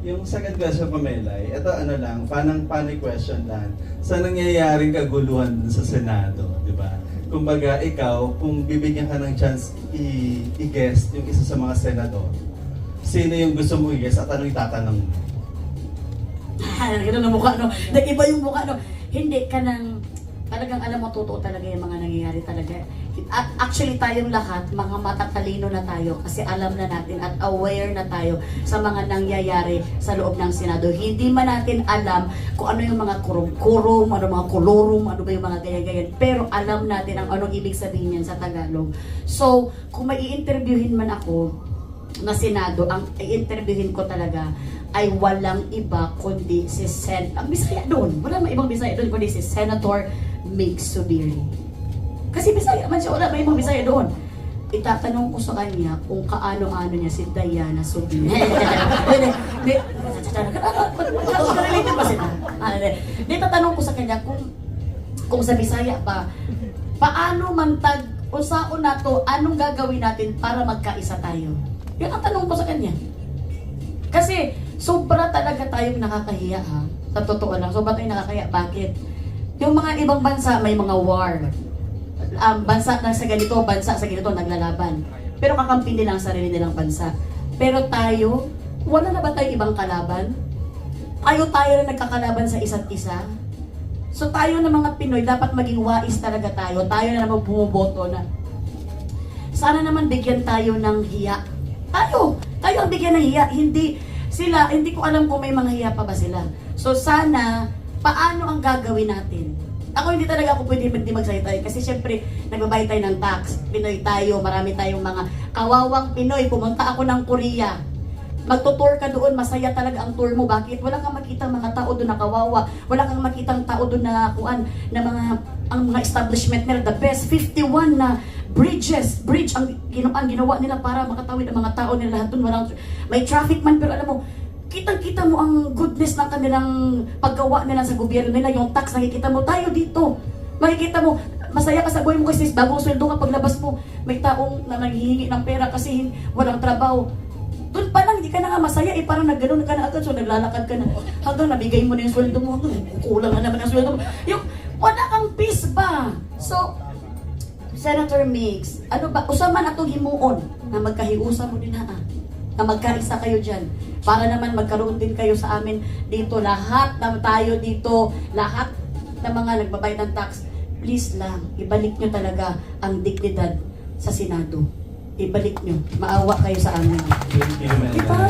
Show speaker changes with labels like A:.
A: Yung second question ko, Melay, ito ano lang, panang question lang. Sa nangyayaring kaguluhan sa Senado, di ba? Kumbaga, ikaw, kung bibigyan ka ng chance i-guest yung isa sa mga senador, sino yung gusto mo i-guest at anong itatanong mo?
B: Ganun ang mukha, no? Nag-iba yung mukha, no? Hindi ka nang, talagang alam mo, totoo talaga yung mga nangyayari talaga. At actually, tayong lahat, mga matatalino na tayo kasi alam na natin at aware na tayo sa mga nangyayari sa loob ng Senado. Hindi man natin alam kung ano yung mga kurum-kurum, ano mga kolorum, ano ba yung mga ganyan-ganyan. Pero alam natin ang anong ibig sabihin yan sa Tagalog. So, kung may i-interviewin man ako na Senado, ang i-interviewin ko talaga ay walang iba kundi si Bisaya doon. Wala may ibang Bisaya doon kundi si Senator Mig Zubiri. Kasi Bisaya man siya, wala may ibang Bisaya doon. Itatanong ko sa kanya kung kaano-ano niya si Diana Zubiri. Related ba sila? Tatanong ko sa kanya kung sa Bisaya pa, paano man usaon na to, anong gagawin natin para magkaisa tayo? Yun ang tanong ko sa kanya. Kasi sobra talaga tayong nakakahiya, ha? Sa totoo lang, sobra tayong nakakahiya. Bakit? Yung mga ibang bansa may mga war. Bansa na sa ganito, bansa sa ganito naglalaban. Pero kakampi nila ang sarili nilang bansa. Pero tayo, wala na ba tayong ibang kalaban? Tayo na nagkakalaban sa isa't isa. So tayo na mga Pinoy, dapat maging wais talaga tayo. Tayo na naman bumuboto na. Sana naman bigyan tayo ng hiya. Tayo ang bigyan ng hiya. Hindi ko alam kung may mga hiya pa ba sila. So sana, paano ang gagawin natin? Ako hindi talaga ako pwede hindi magsalita kasi syempre nagbabayad tayo ng tax. Pinoy tayo, marami tayong mga kawawang Pinoy. Pumunta ako ng Korea. Magtutour ka doon, masaya talaga ang tour mo. Bakit? Wala kang makita mga tao doon na kawawa. Wala kang makitang tao doon na ang mga establishment nila, the best 51 na bridge ang ginawa nila para makatawid ang mga tao nila lahat doon. May traffic man, pero alam mo, kitang-kita mo ang goodness ng kanilang paggawa nila sa gobyerno nila, yung tax, nakikita mo tayo dito. Makikita mo, masaya ka sa buhay mo kasi bagong sweldo ka paglabas mo, may taong na nanghihingi ng pera kasi walang trabaho. Doon pa lang, hindi ka na nga masaya, parang nagganon ka na agad, so naglalakad ka na. Hanggang nabigay mo na yung sweldo mo, kulang na naman ang sweldo mo. Yung, wala kang peace ba? So, Senator Migs, ano ba, usaman atong himuon na magkahiusa mo din ha, na magkaisa kayo dyan. Para naman magkaroon din kayo sa amin dito. Lahat na tayo dito, lahat ng mga nagbabayad ng tax, please lang, ibalik nyo talaga ang dignidad sa Senado. Ibalik nyo. Maawa kayo sa amin.
A: Thank you, Melay.
B: Diba?